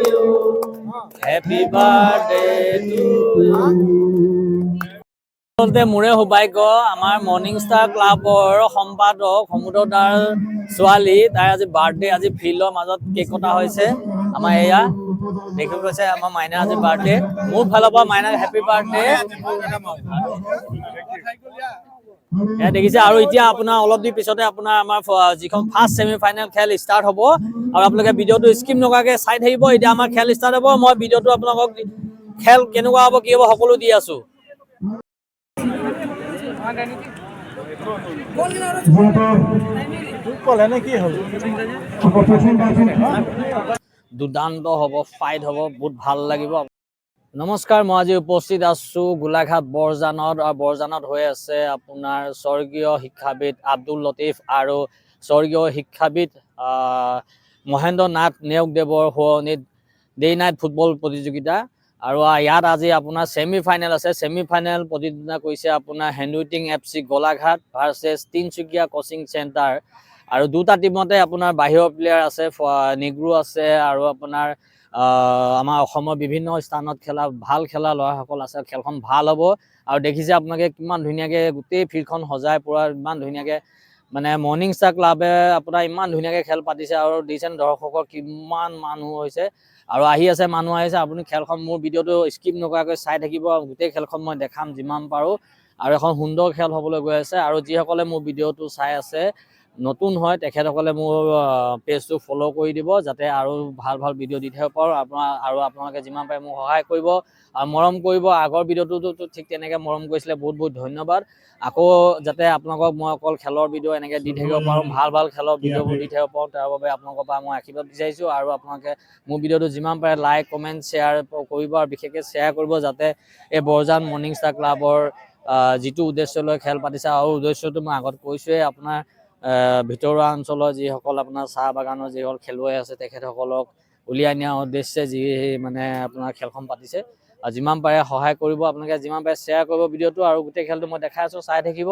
you. Happy birthday to you. মোৰে সৌভাগ্য আমাৰ মৰ্নিং ষ্টাৰ ক্লাবৰ সম্পাদক সমুদ্ৰ দাৰ ছোৱালী তাই আজি বাৰ্থডে আজি ফিল্ডৰ মাজত কেক কটা হৈছে আমাৰ এয়া দেখি গৈছে আমাৰ মাইনা আজি বাৰ্থডে মোৰ ফালৰ পৰা মাইনাক হেপী বাৰ্থডে এয়া দেখিছে আৰু এতিয়া আপোনাৰ অলপ দিন পিছতে আপোনাৰ আমাৰ যিখন ফাৰ্ষ্ট সেমি ফাইনেল খেল ষ্টাৰ্ট হ'ব আৰু আপোনালোকে ভিডিঅ'টো স্কিপ নকৰাকৈ চাই থাকিব এতিয়া আমাৰ খেল ষ্টাৰ্ট হ'ব মই ভিডিঅ'টো আপোনালোকক খেল কেনেকুৱা হ'ব কি হ'ব সকলো দি আছো দুৰ্দান্ত হ'ব ফাইট হ'ব বহুত ভাল লাগিব নমস্কাৰ মই আজি উপস্থিত আছো গোলাঘাট বৰজানত আৰু বৰজানত হৈ আছে আপোনাৰ স্বৰ্গীয় শিক্ষাবিদ আব্দুল লতিফ আৰু স্বৰ্গীয় শিক্ষাবিদ মহেন্দ্ৰ নাথ নেওগদেৱৰ শুৱনিত ডে নাইট ফুটবল প্ৰতিযোগিতা আৰু ইয়াত আজি আপোনাৰ সেমি ফাইনেল আছে সেমি ফাইনেল প্ৰতিযোগিতা কৰিছে আপোনাৰ হেণ্ডউইটিং FC Golaghat versus Tinsukia coaching centre আৰু দুটা টিমতে আপোনাৰ বাহিৰৰ প্লেয়াৰ আছে নিগ্ৰো আছে আৰু আপোনাৰ আমাৰ অসমৰ বিভিন্ন স্থানত খেলা ভাল খেলা ল'ৰাসকল আছে খেলখন ভাল হ'ব আৰু দেখিছে আপোনালোকে কিমান ধুনীয়াকৈ গোটেই ফিল্ডখন সজাই পৰা ইমান ধুনীয়াকৈ মানে মৰ্নিং ষ্টাৰ ক্লাবে আপোনাৰ ইমান ধুনীয়াকৈ খেল পাতিছে আৰু দিছে দৰ্শকৰ কিমান মানুহ হৈছে আৰু আহি আছে মানুহ আহিছে আপুনি খেলখন মোৰ ভিডিঅ'টো স্কিপ নকৰাকৈ চাই থাকিব গোটেই খেলখন মই দেখাম যিমান পাৰোঁ আৰু এখন সুন্দৰ খেল হ'বলৈ গৈ আছে আৰু যিসকলে মোৰ ভিডিঅ'টো চাই আছে নতুন হয় তেখেতসকলে মোৰ পেজটো ফ'ল' কৰি দিব যাতে আৰু ভাল ভাল ভিডিঅ' দি থাকিব পাৰোঁ আপোনালোকে যিমান পাৰে মোক সহায় কৰিব আৰু মৰম কৰিব আগৰ ভিডিঅ'টোতো ঠিক তেনেকৈ মৰম কৰিছিলে বহুত বহুত ধন্যবাদ আকৌ যাতে আপোনালোকক মই অকল খেলৰ ভিডিঅ' এনেকৈ দি থাকিব পাৰোঁ ভাল ভাল খেলৰ ভিডিঅ'বোৰ দি থাকিব পাৰোঁ তাৰ বাবে আপোনালোকৰ পৰা মই আশীৰ্বাদ বিচাৰিছোঁ আৰু আপোনালোকে মোৰ ভিডিঅ'টো যিমান পাৰে লাইক কমেণ্ট শ্বেয়াৰ কৰিব আৰু বিশেষকৈ শ্বেয়াৰ কৰিব যাতে এই বৰজান মৰ্নিং ষ্টাৰ ক্লাবৰ যিটো উদ্দেশ্য লৈ খেল পাতিছে আৰু উদ্দেশ্যটো মই আগত কৈছোঁৱেই আপোনাৰ ভিতৰুৱা অঞ্চলৰ যিসকল আপোনাৰ চাহ বাগানৰ যিসকল খেলুৱৈ আছে তেখেতসকলক উলিয়াই নিয়াৰ উদ্দেশ্যে যি মানে আপোনাৰ খেলখন পাতিছে আৰু যিমান পাৰে সহায় কৰিব আপোনালোকে যিমান পাৰে শ্বেয়াৰ কৰিব ভিডিঅ'টো আৰু গোটেই খেলটো মই দেখাই আছোঁ চাই থাকিব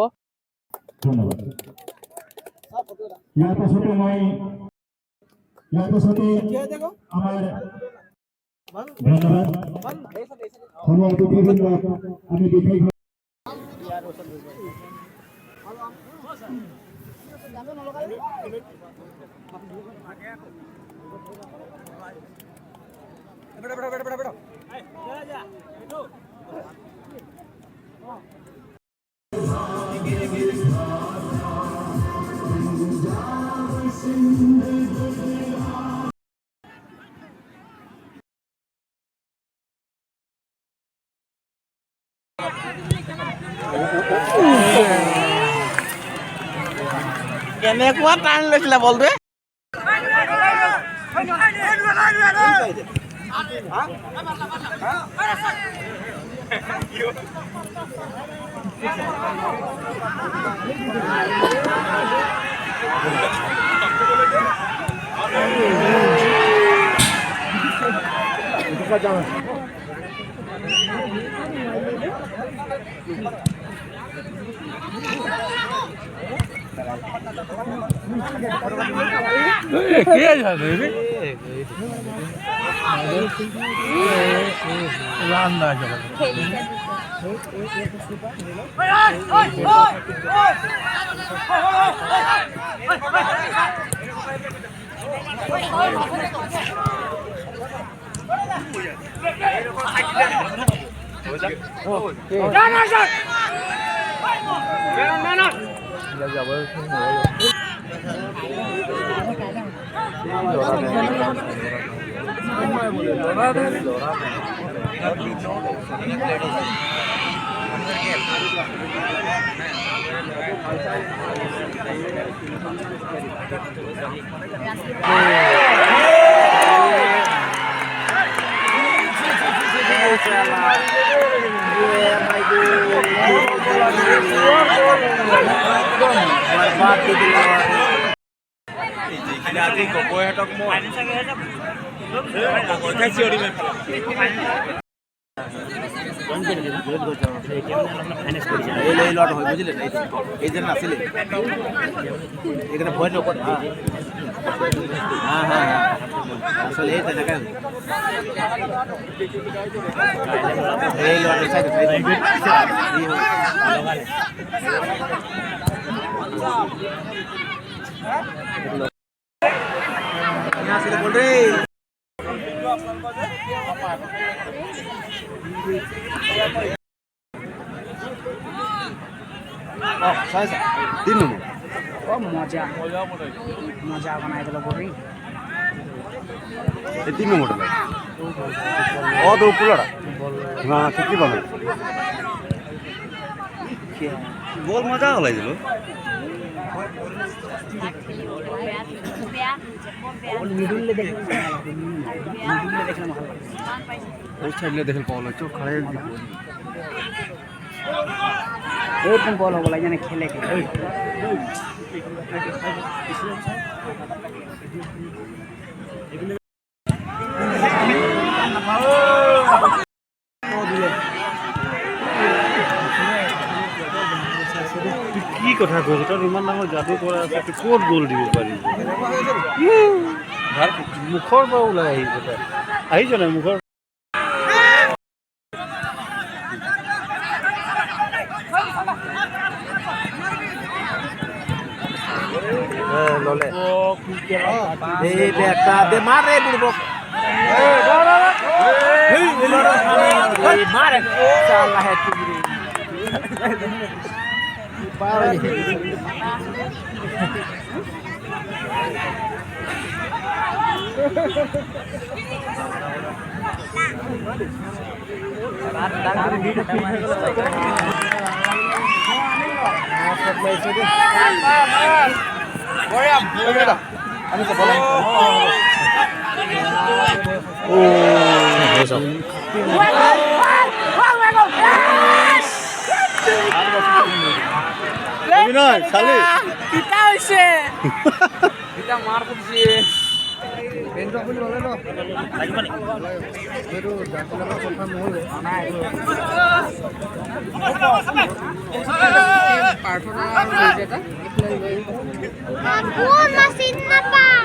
কেনেকুৱা টান লৈছিলে বলটোৱে আসলে এই তেনেকা এই লড়াই সাইড আসলে বল রে তিন নম্বর ও মজা মজা বানাই দিল বড়ি এই তিন নম্বরটা লাগে ও তো উপলড়া হ্যাঁ ঠিকই বলে বল মজা হলাই দিল মিডুলে দেখলে মিডুলে দেখলে ভালো ওই সাইডে দেখে পাওয়া লাগছে খাড়াই এরকম বল হবো লাগে খেলে খেলে কি কথা কৈছ তই ইমান ডাঙৰ যাদু কৰা আছে ক'ত গ'ল দিব পাৰিবি মুখৰ পৰা ওলাই আহিছে তই আহিছ নাই মুখৰ ললে এই বেটা বেমাৰ ৰে বুড়বক মারে চালা হে তুই চালি কিটা হইছে কিটা মার করছি পেন্ট আপনি ললে ন লাগিব নি এটো জানলা কথা নহল না পার্টনার হই যেটা কোন মেশিন না পাও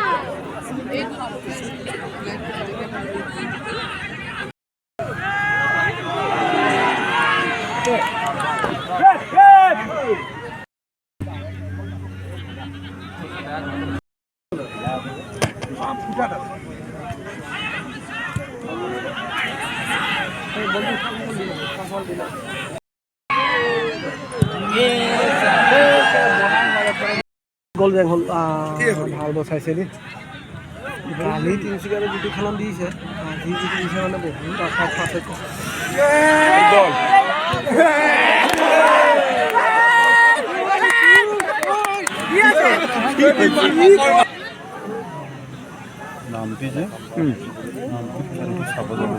গোল ব্যাং হল ভাল বসাইছে দেই কালি তিনিচুকীয়ালৈ যিটো খেলন দিছে আজি যিটো দিছে মানে বহুত আশা আছে গোল নামটি যে নামটি চাব যাব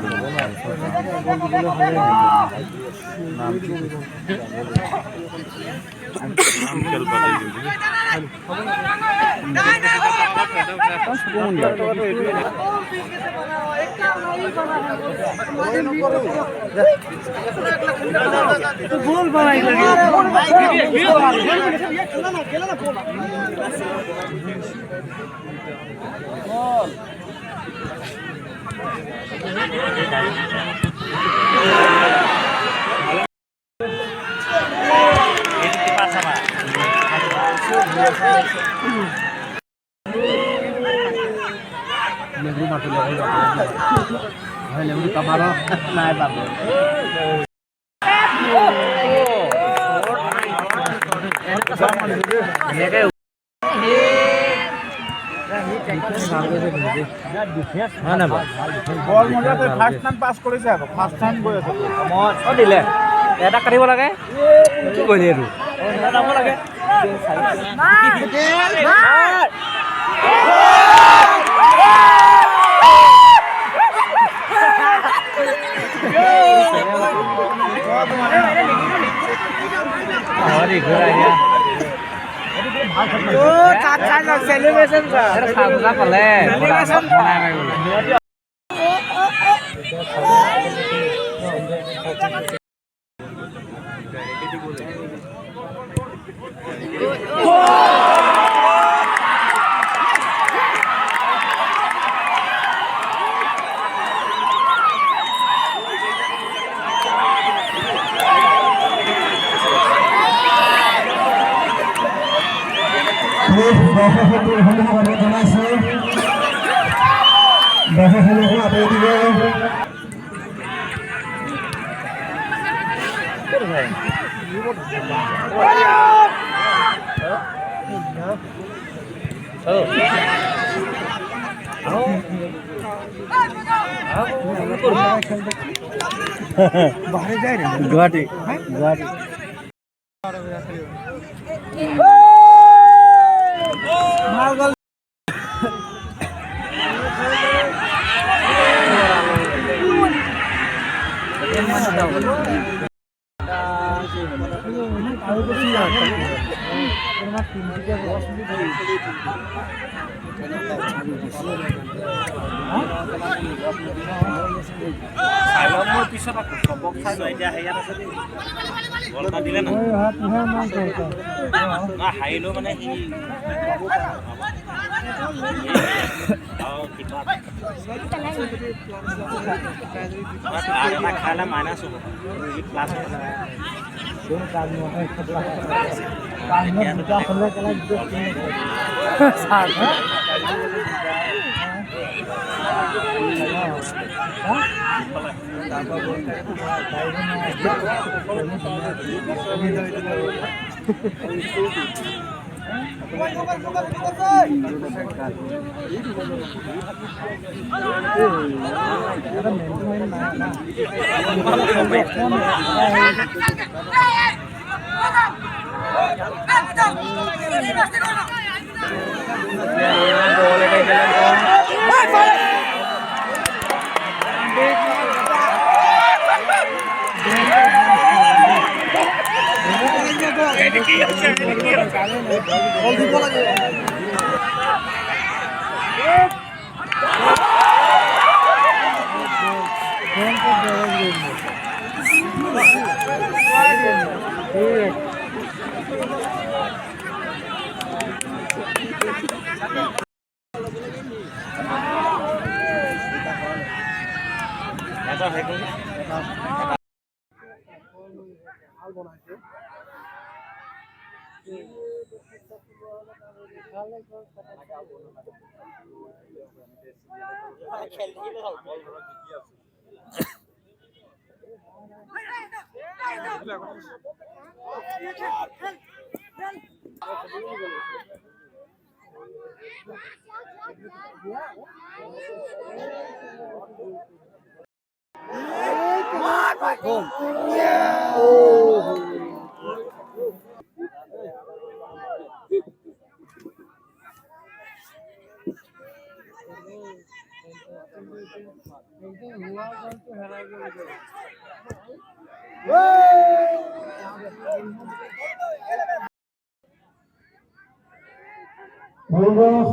গোল বানাই Negeri mati lagi. Hai negeri kamera naik babu. বল মজা তো ফার্স্ট টাইম পাস কৰিছে আকৌ ফার্স্ট টাইম গৈ আছে মই দিলে এটা কাটিব লাগে কি কইলি এটো এটা দাম লাগে अरे घर आया ओ काका का सेलिब्रेशन का अरे खाना पले सेलिब्रेशन बनाए बोले গুৱাহাটী ভাল গ'ল खाला माइनस हो क्लास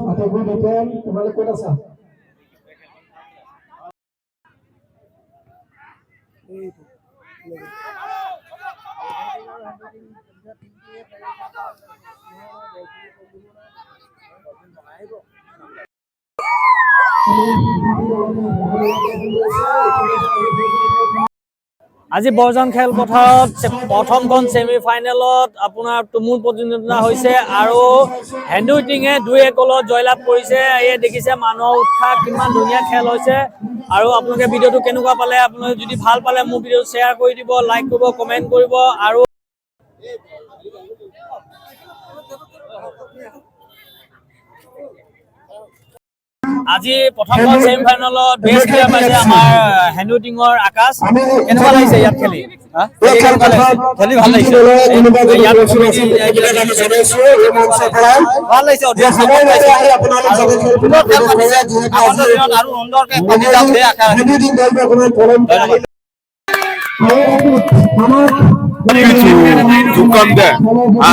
আটাইবোৰ ডিপেণ্ড তোমালোক ক'ত আছা আজি বৰজান খেলপথাৰত প্ৰথমখন ছেমি ফাইনেলত আপোনাৰ তুমুল প্ৰতিদ্বন্দ্বিতা হৈছে আৰু হেণ্ডুইটিঙে 2-1 গলত জয়লাভ কৰিছে। এই দেখিছে মানুহৰ উৎসাহ কিমান ধুনীয়া খেল হৈছে আৰু আপোনালোকে ভিডিঅ'টো কেনেকুৱা পালে, আপোনালোকে যদি ভাল পালে মোৰ ভিডিঅ'টো শ্বেয়াৰ কৰি দিব, লাইক কৰিব, কমেণ্ট কৰিব আৰু আজি প্ৰথমখন ছেমি ফাইনেলত বেষ্ট প্লেয়াৰ পাইছে আমাৰ হেণ্ডুইটিঙৰ আকাশ। কেনেকুৱা লাগিছে ইয়াত খেলি? খেলি ভাল লাগিছে। ভাল লাগিছে আৰু সুন্দৰকে খেলি যাওক সেই আশা to come there. I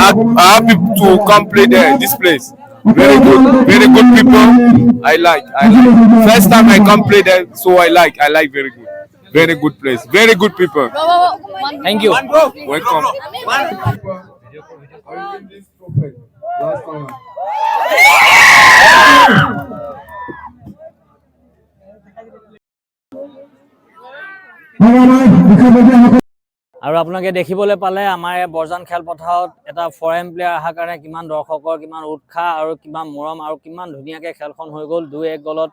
have to come play there in this place. Very good people. I like. First time I come play there, so I like very good place, very good people. Thank you. Welcome. আৰু আপোনালোকে দেখিবলৈ পালে আমাৰ এই বৰজান খেলপথাৰত এটা foreign player অহাৰ কাৰণে কিমান দৰ্শকৰ কিমান উৎসাহ আৰু কিমান মৰম আৰু কিমান ধুনীয়াকৈ খেলখন হৈ গ'ল 2-1 গলত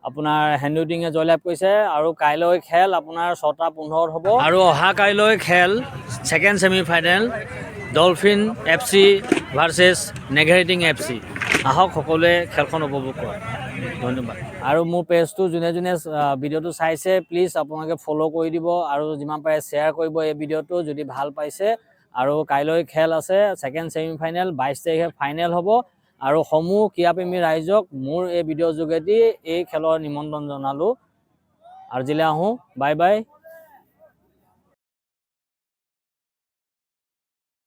আপোনাৰ হেণ্ডউইটিঙে জয়লাভ কৰিছে আৰু কাইলৈ খেল আপোনাৰ 6:15 হ'ব আৰু অহা কাইলৈ খেল second semifinal Dolphin FC versus নেঘেৰিটিং FC আহক সকলোৱে খেলখন উপভোগ কৰক ধন্যবাদ আৰু মোৰ পেজটো যোনে যোনে ভিডিঅ'টো চাইছে প্লিজ আপোনালোকে ফ'ল' কৰি দিব আৰু যিমান পাৰে শ্বেয়াৰ কৰিব এই ভিডিঅ'টো যদি ভাল পাইছে আৰু কাইলৈ খেল আছে ছেকেণ্ড ছেমিফাইনেল 22 তাৰিখে ফাইনেল হ'ব আৰু সমূহ ক্ৰীড়াপ্ৰেমী ৰাইজক মোৰ এই ভিডিঅ'ৰ যোগেদি এই খেলৰ নিমন্ত্ৰণ জনালোঁ আজিলৈ আহোঁ বাই বাই